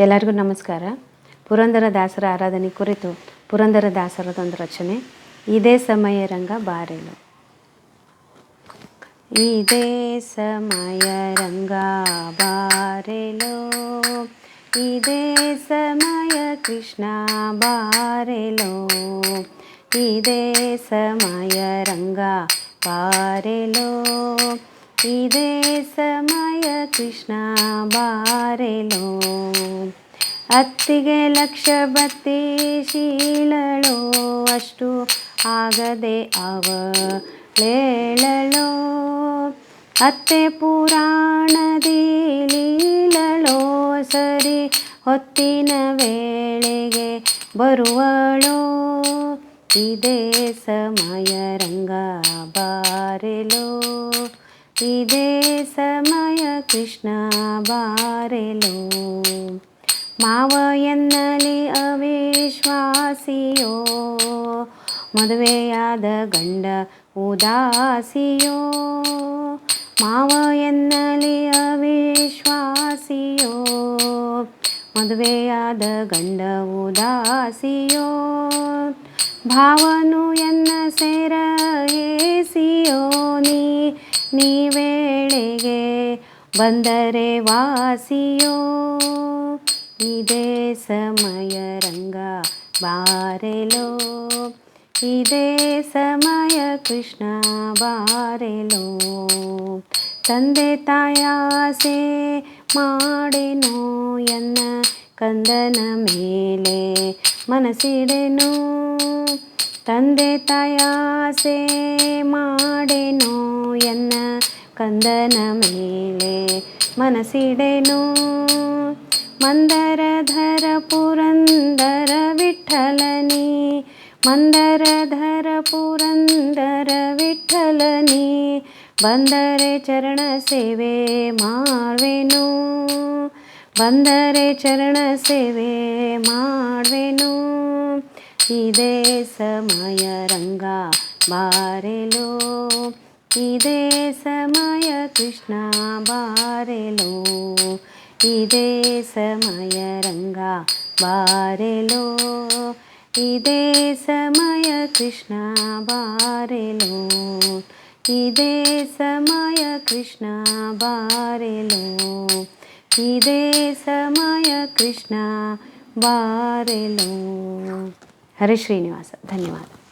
ಎಲ್ಲರಿಗೂ ನಮಸ್ಕಾರ. ಪುರಂದರದಾಸರ ಆರಾಧನೆ ಕುರಿತು ಪುರಂದರದಾಸರದೊಂದು ರಚನೆ. ಇದೇ ಸಮಯ ರಂಗ ಬಾರೆಲು. ಇದೇ ಸಮಯ ರಂಗ ಬಾರೆಲು, ಇದೇ ಸಮಯ ಕೃಷ್ಣ ಬಾರೆಲು, ಇದೇ ಸಮಯ ರಂಗ ಬಾರೆಲು, ಇದೇ ಸಮಯ ಕೃಷ್ಣ ಬಾರೆಲು. ಅತ್ತಿಗೆ ಲಕ್ಷ ಬತ್ತಿ ಶೀಲಳೋ, ಅಷ್ಟು ಆಗದೆ ಅವಳೇಳಳೋ, ಅತ್ತೆ ಪುರಾಣದಿ ಲೀಲಳೋ, ಸರಿ ಹೊತ್ತಿನ ವೇಳೆಗೆ ಬರುವಳೋ, ಇದೇ ಸಮಯ ರಂಗ ಬಾರೆಲೋ, ಇದೇ ಸಮಯ ಕೃಷ್ಣ ಬಾರೆಲೋ. ಮಾವ ಎನ್ನಲಿ ಅವಿಶ್ವಾಸಿಯೋ, ಮದುವೆಯಾದ ಗಂಡ ಉದಾಸಿಯೋ, ಮಾವ ಎನ್ನಲಿ ಅವಿಶ್ವಾಸಿಯೋ, ಮದುವೆಯಾದ ಗಂಡ ಉದಾಸಿಯೋ, ಭಾವನು ಎನ್ನ ಸೇರ ಏಸಿಯೋ, ನೀ ವೇಳೆಗೆ ಬಂದರೆ ವಾಸಿಯೋ, ಇದೇ ಸಮಯ ರಂಗ ಬಾರೆಲೋ, ಇದೇ ಸಮಯ ಕೃಷ್ಣ ಬಾರೆಲೋ. ತಂದೆ ತಾಯಾಸೆ ಮಾಡೆನೋ, ಎನ್ನ ಕಂದನ ಮೇಲೆ ಮನಸ್ಸಿಡೆನೋ, ತಂದೆ ತಾಯಾಸೆ ಮಾಡೆನೋ, ಎನ್ನ ಕಂದನ ಮೇಲೆ ಮನಸ್ಸಿಡೆನೋ, ಮಂದರಧರ ಪುರಂದರ ವಿಠಲನಿ, ಮಂದರಧರ ಪುರಂದರ ವಿಠಲನಿ, ಬಂದರೆ ಚರಣ ಸೇವೆ ಮಾಡುವೆನು, ಬಂದರೆ ಚರಣ ಸೇವೆ ಮಾಡುವೆನು, ಇದೇ ಸಮಯ ರಂಗ ಬಾರೆಲೋ, ಇದೇ ಸಮಯ ಕೃಷ್ಣ ಬಾರೆಲೋ, ಇದೇ ಸಮಯ ರಂಗ ಬಾರೆಲೋ, ಇದೇ ಸಮಯ ಕೃಷ್ಣ ಬಾರೆಲೋ, ಇದೇ ಸಮಯ ಕೃಷ್ಣ ಬಾರೆಲೋ, ಇದೇ ಸಮಯ ಕೃಷ್ಣ ಬಾರೆಲೋ. ಹರೇ ಶ್ರೀನಿವಾಸ. ಧನ್ಯವಾದ.